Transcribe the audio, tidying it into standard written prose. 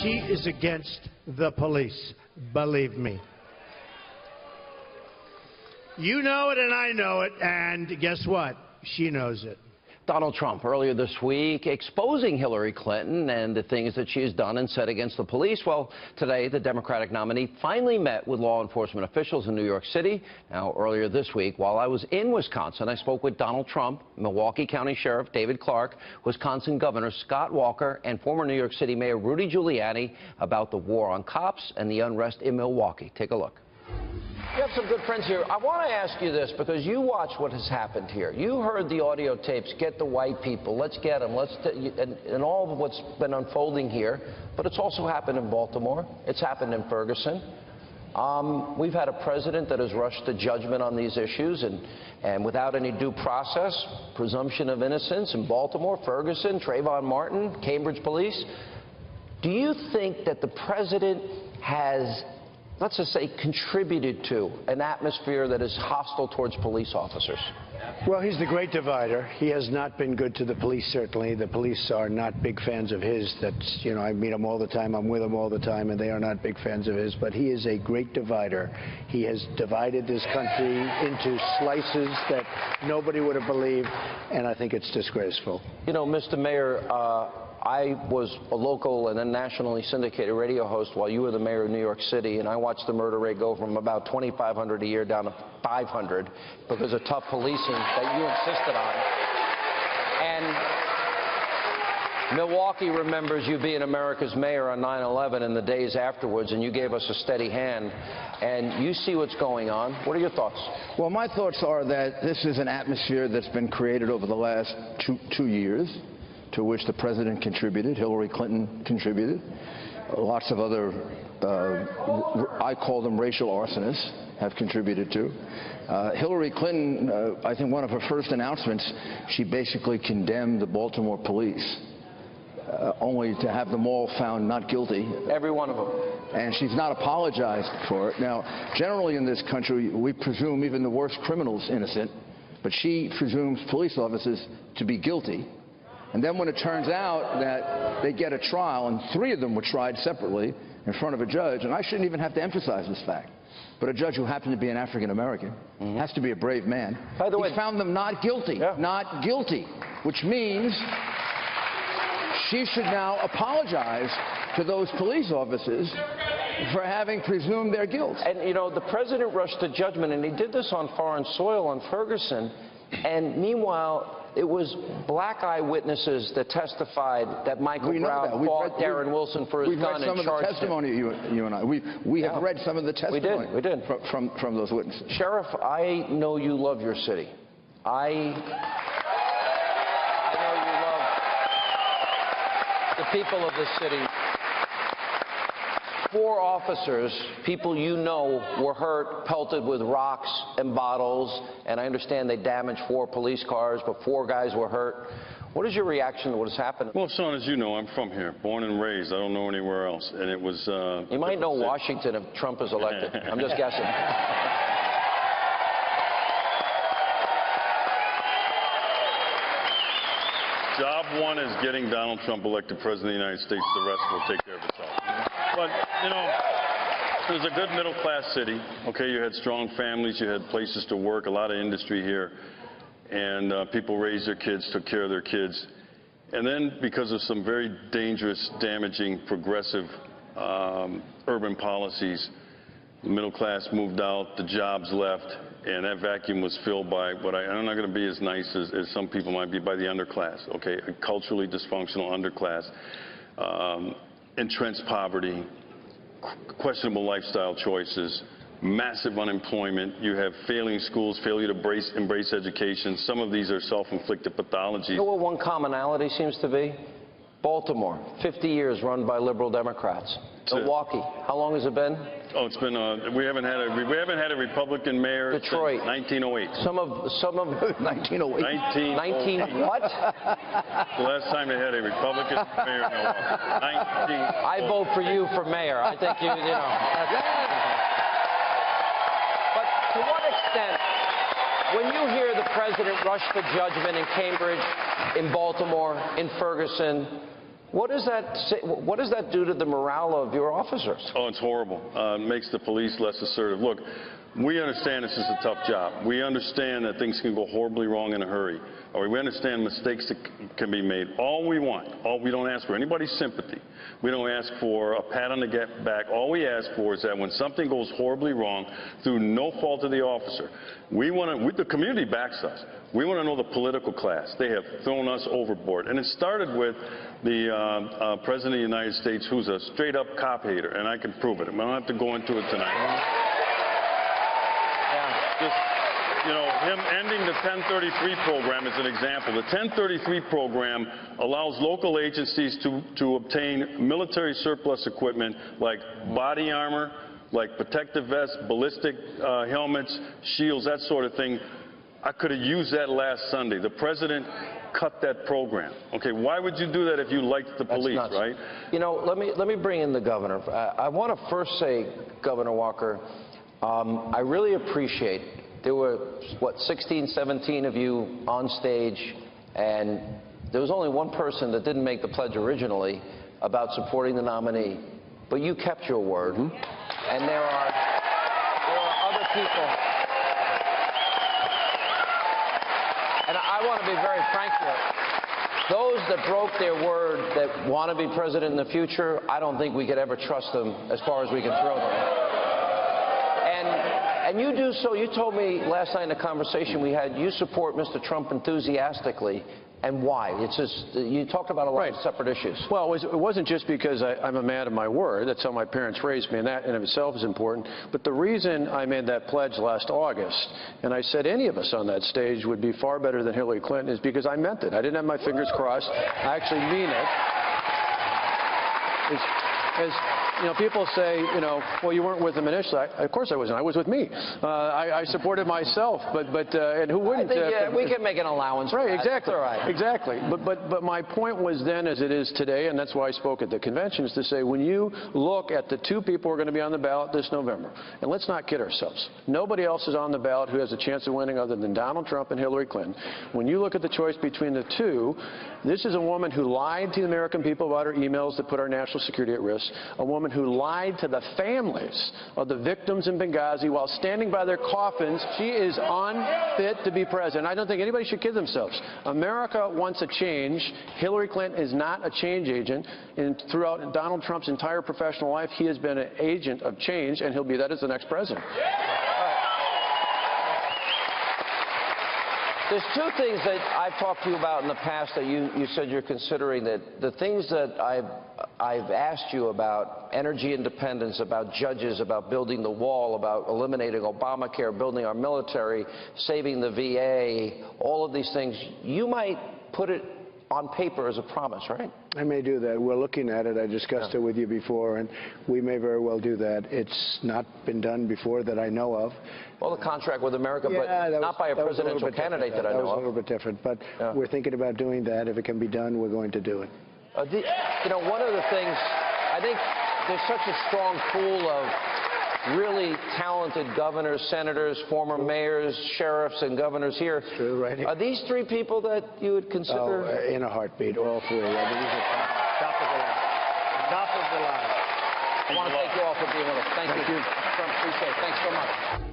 She is against the police, believe me. You know it and I know it, and guess what? She knows it. Donald Trump earlier this week exposing Hillary Clinton and the things that she has done and said against the police. Well, today the Democratic nominee finally met with law enforcement officials in New York City. Now, earlier this week, while I was in Wisconsin, I spoke with Donald Trump, Milwaukee County Sheriff David Clarke, Wisconsin Governor Scott Walker, and former New York City Mayor Rudy Giuliani about the war on cops and the unrest in Milwaukee. Take a look. You have some good friends here. I want to ask you this because you watch what has happened here. You heard the audio tapes, get the white people, let's get them, and all of what's been unfolding here. But it's also happened in Baltimore. It's happened in Ferguson. We've had a president that has rushed to judgment on these issues and without any due process, presumption of innocence in Baltimore, Ferguson, Trayvon Martin, Cambridge police. Do you think that the president has, let's just say, contributed to an atmosphere that is hostile towards police officers? Well, he's the great divider. He has not been good to the police, certainly. The police are not big fans of his. That's, you know, I meet him all the time. I'm with him all the time, and they are not big fans of his. But he is a great divider. He has divided this country into slices that nobody would have believed, and I think it's disgraceful. You know, Mr. Mayor, I was a local and then nationally syndicated radio host while you were the mayor of New York City, and I watched the murder rate go from about 2,500 a year down to 500 because of tough policing that you insisted on. And Milwaukee remembers you being America's mayor on 9/11 and the days afterwards, and you gave us a steady hand. And you see what's going on. What are your thoughts? Well, my thoughts are that this is an atmosphere that's been created over the last two years, to which the president contributed, Hillary Clinton contributed, lots of other, I call them racial arsonists, have contributed to. Hillary Clinton, I think one of her first announcements, she basically condemned the Baltimore police, only to have them all found not guilty. Every one of them. And she's not apologized for it. Now, generally in this country, we presume even the worst criminals innocent, but she presumes police officers to be guilty. And then when it turns out that they get a trial, and 3 of them were tried separately in front of a judge, and I shouldn't even have to emphasize this fact, but a judge who happened to be an African-American has to be a brave man. By the way, he found them not guilty, not guilty, which means she should now apologize to those police officers for having presumed their guilt. And, you know, the president rushed to judgment, and he did this on foreign soil in Ferguson, and meanwhile, it was black eyewitnesses that testified that Michael Brown fought Darren Wilson for his gun and charged him. We've read some of the testimony, you and I. We have read some of the testimony we did. From those witnesses. Sheriff, I know you love your city. I know you love the people of this city. 4 officers, people you know, were hurt, pelted with rocks and bottles, and I understand they damaged 4 police cars, but 4 guys were hurt. What is your reaction to what has happened? Well, Sean, as you know, I'm from here, born and raised. I don't know anywhere else, and it was... you might know Washington if Trump is elected. I'm just guessing. Job 1 is getting Donald Trump elected President of the United States. The rest will take care of itself. But, you know, it was a good middle-class city. Okay, you had strong families, you had places to work, a lot of industry here, and people raised their kids, took care of their kids. And then, because of some very dangerous, damaging, progressive urban policies, the middle class moved out, the jobs left, and that vacuum was filled by what I'm not going to be as nice as some people might be, by the underclass, okay, a culturally dysfunctional underclass. Entrenched poverty, questionable lifestyle choices, massive unemployment. You have failing schools, failure to embrace education. Some of these are self-inflicted pathologies. You know what one commonality seems to be? Baltimore, 50 years run by liberal Democrats. Milwaukee, how long has it been? Oh, it's been we haven't had a Republican mayor Detroit. Since 1908. Some of 1908. What? The last time they had a Republican mayor in Milwaukee. I vote for you for mayor. I think you know. But to what extent, when you hear the president rush to judgment in Cambridge, in Baltimore, in Ferguson, What does that do to the morale of your officers? Oh, it's horrible. It makes the police less assertive. Look, we understand this is a tough job. We understand that things can go horribly wrong in a hurry. We understand mistakes that can be made. All we don't ask for anybody's sympathy. We don't ask for a pat on the back. All we ask for is that when something goes horribly wrong through no fault of the officer, the community backs us. We want to know the political class. They have thrown us overboard. And it started with the President of the United States, who's a straight-up cop hater, and I can prove it. I don't have to go into it tonight. Him ending the 1033 program is an example. The 1033 program allows local agencies to obtain military surplus equipment like body armor, like protective vests, ballistic helmets, shields, that sort of thing. I could have used that last Sunday. The president cut that program. Okay, why would you do that if you liked the police, right? You know, let me bring in the governor. I want to first say, Governor Walker, I really appreciate. There were, 16, 17 of you on stage, and there was only one person that didn't make the pledge originally about supporting the nominee. But you kept your word. And there are other people. And I want to be very frank here. Those that broke their word that want to be president in the future, I don't think we could ever trust them as far as we can throw them. And you do so. You told me last night in a conversation we had, you support Mr. Trump enthusiastically. And why? It's just, you talked about a lot of separate issues. Well, it wasn't just because I'm a man of my word. That's how my parents raised me, and that in of itself is important. But the reason I made that pledge last August, and I said any of us on that stage would be far better than Hillary Clinton, is because I meant it. I didn't have my fingers crossed. I actually mean it. As you know, people say, well, you weren't with him initially. Of course I wasn't. I was with me. I supported myself, and who wouldn't? I think, we can make an allowance for that. Exactly. That's all right. Exactly. But my point was then, as it is today, and that's why I spoke at the convention, is to say, when you look at the two people who are going to be on the ballot this November, and let's not kid ourselves, nobody else is on the ballot who has a chance of winning other than Donald Trump and Hillary Clinton. When you look at the choice between the two, this is a woman who lied to the American people about her emails that put our national security at risk, a woman who lied to the families of the victims in Benghazi while standing by their coffins. She is unfit to be president. I don't think anybody should kid themselves. America wants a change. Hillary Clinton is not a change agent. And throughout Donald Trump's entire professional life, he has been an agent of change, and he'll be that as the next president. There's two things that I've talked to you about in the past that you said you're considering. That the things that I've asked you about, energy independence, about judges, about building the wall, about eliminating Obamacare, building our military, saving the VA, all of these things, you might put it on paper as a promise, right? I may do that. We're looking at it. I discussed it with you before, and we may very well do that. It's not been done before that I know of. Well, the contract with America, but not by a presidential candidate that I know of. That was a little bit different, but we're thinking about doing that. If it can be done, we're going to do it. One of the things, I think there's such a strong pool of really talented governors, senators, former mayors, sheriffs, and governors here. That's true, right? Are these three people that you would consider? Oh, in a heartbeat, all three. I mean, these are top of the line. Top of the line. I want to thank you all for being with us. Thank you. Appreciate it. Thanks so much.